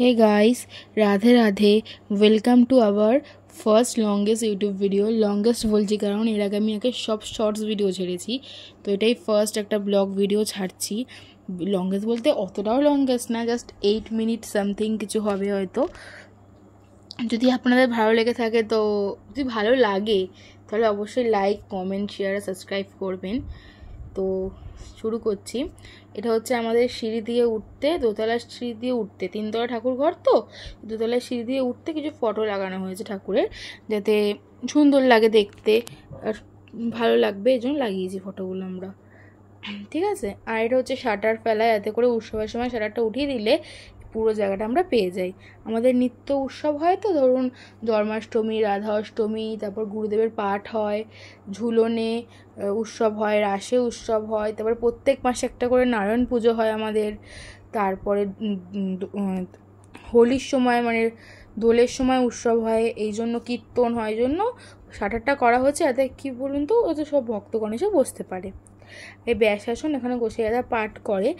Hey guys, Radhe Radhe, welcome to our first longest YouTube video. Longest বলছি কারণ এর আগে আমি সব শর্টস ভিডিও ছেড়েছি, তো এটাই ফার্স্ট একটা ব্লগ ভিডিও ছাড়ছি। লংগেস্ট বলতে অতটাও লংগেস্ট না, জাস্ট 8 মিনিট সামথিং কিছু হবে হয়তো। যদি আপনাদের ভালো লেগে থাকে, তো যদি ভালো লাগে তাহলে অবশ্যই লাইক, কমেন্ট, শেয়ার, সাবস্ক্রাইব করবেন। তো শুরু করছি। এটা হচ্ছে আমাদের সিঁড়ি দিয়ে উঠতে, দোতলার সিঁড়ি দিয়ে উঠতে, তিনতলা ঠাকুর ঘর তো, দোতলার সিঁড়ি দিয়ে উঠতে কিছু ফটো লাগানো হয়েছে ঠাকুরের, যাতে সুন্দর লাগে দেখতে আর ভালো লাগবে, এই জন্য লাগিয়েছি ফটোগুলো আমরা। ঠিক আছে। আর এটা হচ্ছে শাটার ফেলা, যাতে করে উৎসবের সময় শাটারটা উঠিয়ে দিলে পুরো জায়গাটা আমরা পেয়ে যাই। আমাদের নিত্য উৎসব হয় তো, ধরুন জন্মাষ্টমী, রাধা অষ্টমী, তারপর গুরুদেবের পাঠ হয়, ঝুলনে উৎসব হয়, রাসে উৎসব হয়, তারপর প্রত্যেক মাসে একটা করে নারায়ণ পুজো হয় আমাদের। তারপরে হোলির সময় মানে দোলের সময় উৎসব হয়, এই জন্য কীর্তন হয়, এই জন্য শাটারটা করা হচ্ছে, যাতে কী বলুন তো, ওতে সব ভক্তগণ এসে বসতে পারে। এই ব্যাসাসন এখানে বসে যারা পাঠ করে,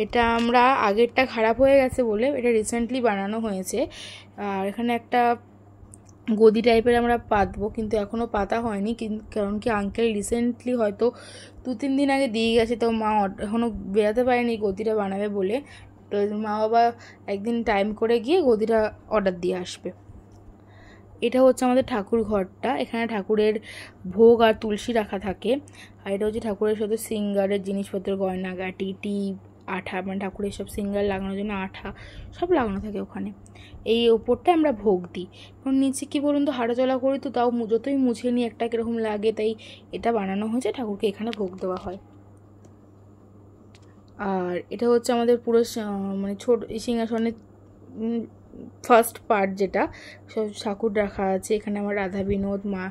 এটা আমরা আগেরটা খারাপ হয়ে গেছে বলে এটা রিসেন্টলি বানানো হয়েছে। আর এখানে একটা গদি টাইপের আমরা পাতবো, কিন্তু এখনও পাতা হয়নি, কারণ কি আঙ্কেল রিসেন্টলি হয়তো 2-3 দিন আগে দিয়ে গেছে, তো মা এখনও বেরাতে পারেনি গদিটা বানাবে বলে। তো মা বাবা একদিন টাইম করে গিয়ে গদিটা অর্ডার দিয়ে আসবে। এটা হচ্ছে আমাদের ঠাকুর ঘরটা, এখানে ঠাকুরের ভোগ আর তুলসী রাখা থাকে। আর এটা হচ্ছে ঠাকুরের সাথে সিঙ্গারের জিনিসপত্র, গয়নাগাটি, টিপ, আঠা, মানে ঠাকুরের সব সিঙ্গার লাগানোর জন্য আঠা সব লাগানো থাকে ওখানে। এই ওপরটা আমরা ভোগ দিই। কারণ নিচে কী বলুন তো, হাঁটাচলা করি তো, তাও যতই মুছে নিই একটা কীরকম লাগে, তাই এটা বানানো হয়েছে, ঠাকুরকে এখানে ভোগ দেওয়া হয়। আর এটা হচ্ছে আমাদের পুরো মানে ছোট সিংহাসনের ফার্স্ট পার্ট, যেটা সব ঠাকুর রাখা আছে এখানে। আমার রাধা বিনোদ মা,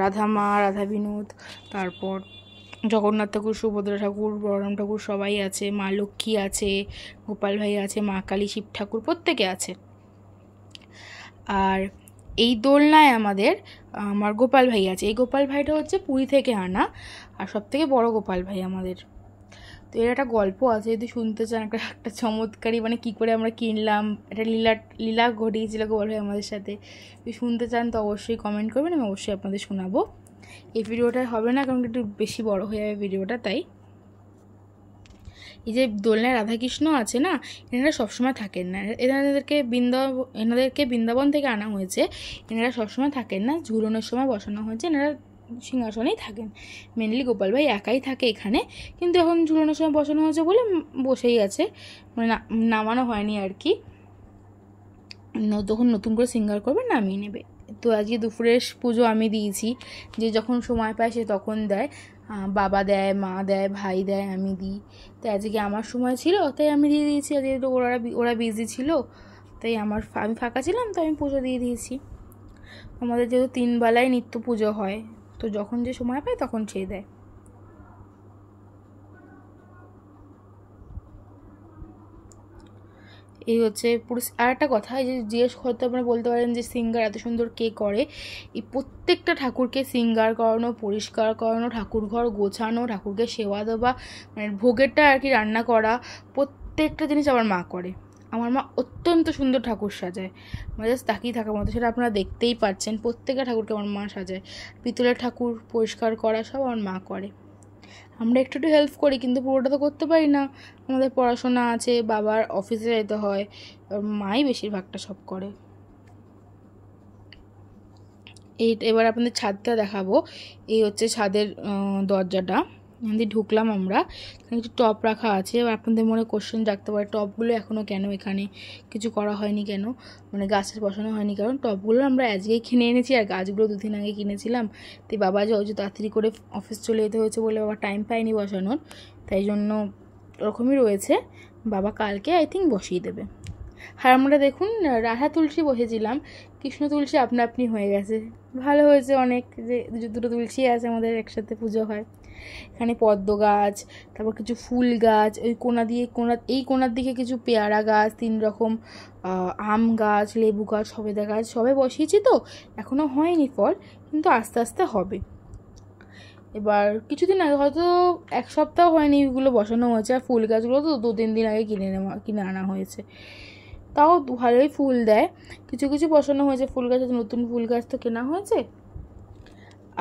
রাধা মা, রাধা বিনোদ, তারপর জগন্নাথ ঠাকুর, সুভদ্রা ঠাকুর, বলরাম ঠাকুর সবাই আছে, মা লক্ষ্মী আছে, গোপাল ভাই আছে, মা কালী, শিব ঠাকুর প্রত্যেকে আছে। আর এই দোলনায় আমার গোপাল ভাই আছে। এই গোপাল ভাইটা হচ্ছে পুরী থেকে আনা, আর সবথেকে বড় গোপাল ভাই আমাদের। তো এর একটা গল্প আছে, যদি শুনতে চান, একটা চমৎকারী, মানে কী করে আমরা কিনলাম, এটা লীলা ঘটিয়েছিল গোপাল ভাই আমাদের সাথে। যদি শুনতে চান তো অবশ্যই কমেন্ট করবেন, আমি অবশ্যই আপনাদের শোনাবো। এই ভিডিওটা হবে না, কারণ একটু বেশি বড় হয়ে যাবে ভিডিওটা, তাই। এই যে দোলনায় রাধাকৃষ্ণ আছে না, এনারা সবসময় থাকেন না, এনাদেরকে বৃন্দাবন থেকে আনা হয়েছে। এনারা সবসময় থাকেন না, ঝুলনের সময় বসানো হয়েছে, এনারা সিংহাসনেই থাকেন। মেনলি গোপাল ভাই একাই থাকে এখানে, কিন্তু এখন ঝুলনের সময় বসানো হয়েছে বলে বসেই আছে, মানে নামানো হয়নি আর কি। তখন নতুন করে সিঙ্গার করবে, নামিয়ে নেবে। তো আজকে দুপুরের পুজো আমি দিয়েছি, যে যখন সময় পায় সে তখন দেয়, বাবা দেয়, মা দেয়, ভাই দেয়, আমি দিই। তো আজকে আমার সময় ছিল, তাই আমি দিয়ে দিয়েছি। আজকে তো ওরা বিজি ছিল, তাই আমি ফাঁকা ছিলাম, তো আমি পুজো দিয়ে দিয়েছি। আমাদের যেহেতু 3 বেলায় নিত্য পুজো হয়, তো যখন যে সময় পায় তখন সে দেয়। এই হচ্ছে পুরো। আর একটা কথা, এই যে জিজ্ঞেস করতে আপনারা বলতে পারেন যে সিঙ্গার এত সুন্দর কে করে। এই প্রত্যেকটা ঠাকুরকে সিঙ্গার করানো, পরিষ্কার করানো, ঠাকুর ঘর গোছানো, ঠাকুরকে সেবা দেওয়া, মানে ভোগেরটা আর কি রান্না করা, প্রত্যেকটা জিনিস আমার মা করে। আমার মা অত্যন্ত সুন্দর ঠাকুর সাজায়, মানে জাস্ট তাকিয়ে থাকার মতো, সেটা আপনারা দেখতেই পাচ্ছেন। প্রত্যেকটা ঠাকুরকে আমার মা সাজায়, পিতলের ঠাকুর পরিষ্কার করা সব আমার মা করে। আমরা একটু একটু হেল্প করি, কিন্তু পুরোটা তো করতে পারি না, আমাদের পড়াশোনা আছে, বাবার অফিসে যেতে হয়, মাই বেশিরভাগটা সব করে। এবার আপনাদের ছাদটা দেখাবো। এই হচ্ছে ছাদের দরজাটা, এখান দিয়ে ঢুকলাম আমরা। এখানে কিছু টপ রাখা আছে। এবার আপনাদের মনে কোশ্চেন জাগতে পারে, টপগুলো এখনও কেন এখানে, কিছু করা হয়নি কেন, মানে গাছে বসানো হয়নি। কারণ টপগুলো আমরা আজকেই কিনে এনেছি, আর গাছগুলো 2 দিন আগে কিনেছিলাম। তাই বাবা যে তাড়াতাড়ি করে অফিস চলে যেতে হয়েছে বলে বাবা টাইম পায়নি বসানোর, তাই জন্য ওরকমই রয়েছে। বাবা কালকে আই থিঙ্ক বসিয়ে দেবে। আর আমরা দেখুন রাধা তুলসী বসেছিলাম, কৃষ্ণ তুলসী আপনা আপনি হয়ে গেছে। ভালো হয়েছে অনেক, যে দুটো তুলসী আছে, আমাদের একসাথে পুজো হয়। এখানে পদ্ম গাছ, তারপর কিছু ফুল গাছ, ওই এই কোণার দিকে কিছু পেয়ারা গাছ, 3 রকম আম গাছ, লেবু গাছ, সবেদা গাছ, সবে বসিয়েছি তো এখনও হয়নি ফল, কিন্তু আস্তে আস্তে হবে। এবার কিছুদিন আগে, হয়তো 1 সপ্তাহ হয়নি, এগুলো বসানো হয়েছে। আর ফুল গাছগুলো তো 2-3 দিন আগে কিনে আনা হয়েছে। তাও ভালোই ফুল দেয়। কিছু কিছু বসানো হয়েছে ফুল গাছ, নতুন ফুল গাছ তো কেনা হয়েছে।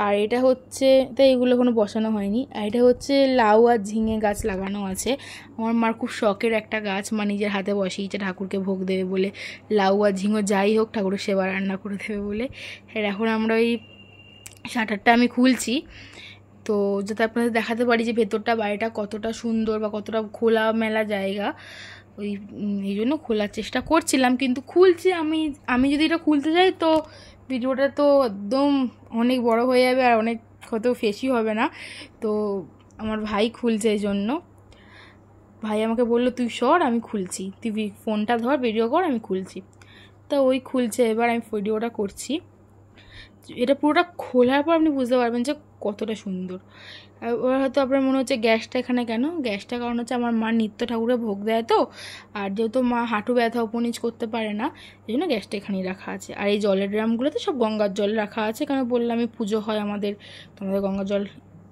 আর এটা হচ্ছে, তাই এগুলো এখনো বসানো হয়নি। আর এটা হচ্ছে লাউ আর ঝিঙে গাছ লাগানো আছে। আমার মার খুব শখের একটা গাছ, মা নিজের হাতে বসিয়েছে ঠাকুরকে ভোগ দেবে বলে। লাউ আর ঝিঙে যাই হোক ঠাকুরের সেবা রান্না করে দেবে বলে। আর এখন আমরা ওই শাটারটা আমি খুলছি, তো যাতে আপনাদের দেখাতে পারি যে ভেতরটা বাড়িটা কতটা সুন্দর বা কতটা খোলা মেলা জায়গা। এই জন্য খোলার চেষ্টা করছিলাম, কিন্তু খুলছি আমি যদি এটা খুলতে যাই তো ভিডিওটা তো একদম অনেক বড় হয়ে যাবে আর অনেক হয়তো ফেসি হবে না। তো আমার ভাই খুলছে, এই জন্য ভাই আমাকে বললো তুই সর, আমি খুলছি, তুই ফোনটা ধর, ভিডিও কর, আমি খুলছি। তো ওই খুলছে, এবার আমি ভিডিওটা করছি। এটা পুরোটা খোলার পর আপনি বুঝতে পারবেন যে কতটা সুন্দর। এবার হয়তো আপনার মনে হচ্ছে গ্যাসটা এখানে কেন, গ্যাসটা কারণ হচ্ছে আমার মা নিত্য ঠাকুরে ভোগ দেয় তো, আর যেহেতু মা হাঁটু ব্যথা উপনিজ করতে পারে না, এই জন্য গ্যাসটা এখানেই রাখা আছে। আর এই জলের ড্রামগুলোতে সব গঙ্গার জল রাখা আছে, কারণ বললাম আমি পুজো হয় আমাদের, তোমাদের গঙ্গার জল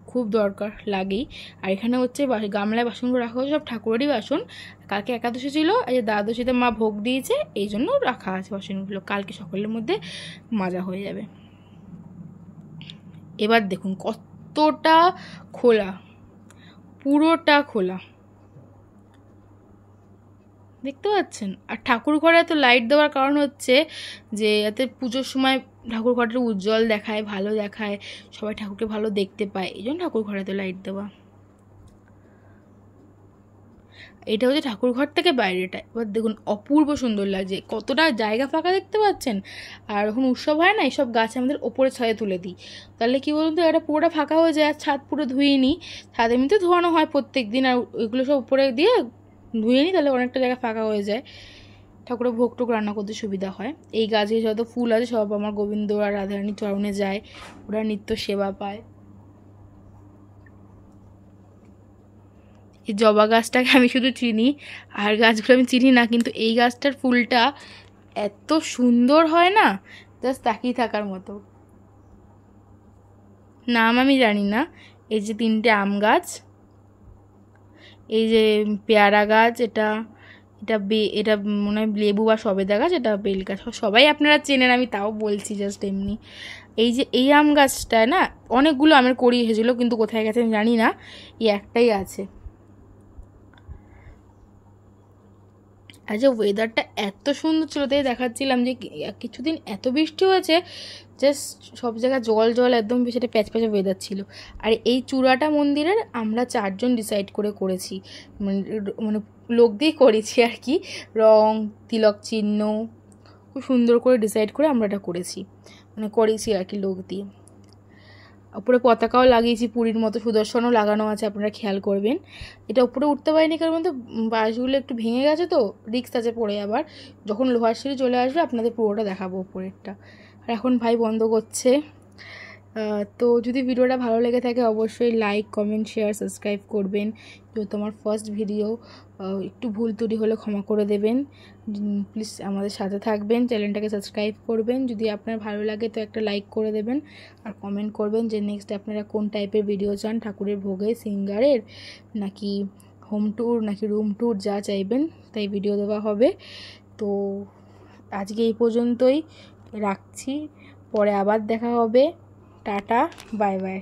খুব দরকার লাগেই। আর এখানে হচ্ছে গামলায় বাসনগুলো রাখা হচ্ছে, সব ঠাকুরেরই বাসন। কালকে একাদশী ছিল, এই যে দ্বাদশীতে মা ভোগ দিয়েছে, এই জন্য রাখা আছে বাসনগুলো, কালকে সকালের মধ্যে মাজা হয়ে যাবে। এবার দেখুন কতটা খোলা, পুরোটা খোলা, দেখতে পাচ্ছেন। আর ঠাকুর ঘরে এত লাইট দেওয়ার কারণ হচ্ছে যে এতে পুজোর সময় ঠাকুর ঘরটা উজ্জ্বল দেখায়, ভালো দেখায়, সবাই ঠাকুরকে ভালো দেখতে পায়, এই জন্য ঠাকুর ঘরে এত লাইট দেওয়া। এটা হচ্ছে ঠাকুর ঘর থেকে বাইরেটা। এবার দেখুন অপূর্ব সুন্দর লাগছে, কতটা জায়গা ফাঁকা দেখতে পাচ্ছেন। আর এখন উৎসব হয় না, এইসব গাছ আমাদের ওপরে ছাদে তুলে দিই, তাহলে কী বলুন তো, এটা পুরোটা ফাঁকা হয়ে যায়। আর ছাদ পুরো ধুয়ে নিই, ছাদ এমনিতে ধোয়ানো হয় প্রত্যেক দিন, আর ওইগুলো সব উপরে দিয়ে ধুয়ে নিই, তাহলে অনেকটা জায়গা ফাঁকা হয়ে যায়, ঠাকুরের ভোগ টোক রান্না করতে সুবিধা হয়। এই গাছে যত ফুল আছে সব আমার গোবিন্দ আর রাধারানীর চরণে যায়, ওরা নিত্য সেবা পায়। এই জবা গাছটাকে আমি শুধু চিনি, আর গাছগুলো আমি চিনি না, কিন্তু এই গাছটার ফুলটা এত সুন্দর হয় না, জাস্ট তাকিয়ে থাকার মতো। নাম আমি জানি না। এই যে 3টে আম গাছ, এই যে পেয়ারা গাছ, এটা এটা এটা মনে হয় লেবু বা সবেদা গাছ, এটা বেল গাছ, সবাই আপনারা চেনেন, আমি তাও বলছি জাস্ট এমনি। এই যে এই আম গাছটায় না অনেকগুলো আমের কড়ি এসেছিলো, কিন্তু কোথায় গেছে আমি জানি না, এই একটাই আছে। আর যে ওয়েদারটা এত সুন্দর ছিল, তাই দেখাচ্ছিলাম যে কিছুদিন এত বৃষ্টি হয়েছে, জাস্ট সব জায়গায় জল জল একদম, সেটা প্যাচ প্যাচে ওয়েদার ছিল। আর এই চূড়াটা মন্দিরের আমরা 4জন ডিসাইড করেছি, মানে লোক দিয়ে করেছি আর কি, রং তিলক চিহ্ন খুব সুন্দর করে ডিসাইড করে আমরা এটা করেছি আর কি, লোক দিয়ে। উপরে পতাকাও লাগিয়েছি, পুরীর মতো সুদর্শনও লাগানো আছে, আপনারা খেয়াল করবেন। এটা উপরে উঠতে পারিনি কারণ মধ্যে বাঁশগুলো একটু ভেঙে গেছে, তো রিস্ক আছে পড়ে। আবার যখন লোহার সিঁড়ি চলে আসবে আপনাদের পুরোটা দেখাবো উপরেরটা। আর এখন ভাই বন্ধ করছে। তো যদি ভিডিওটা ভালো লেগে থাকে অবশ্যই লাইক, কমেন্ট, শেয়ার, সাবস্ক্রাইব করবেন। যেহেতু আমার ফার্স্ট ভিডিও, একটু ভুল ত্রুটি হলে ক্ষমা করে দেবেন। প্লিজ আমাদের সাথে থাকবেন, চ্যানেলটাকে সাবস্ক্রাইব করবেন। যদি আপনার ভালো লাগে তো একটা লাইক করে দেবেন, আর কমেন্ট করবেন যে নেক্সট আপনারা কোন টাইপের ভিডিও চান, ঠাকুরের ভোগে, সিঙ্গারের, নাকি হোম ট্যুর, নাকি রুম ট্যুর, যা চাইবেন তাই ভিডিও দেওয়া হবে। তো আজকে এই পর্যন্তই রাখছি, পরে আবার দেখা হবে। Tata, bye bye.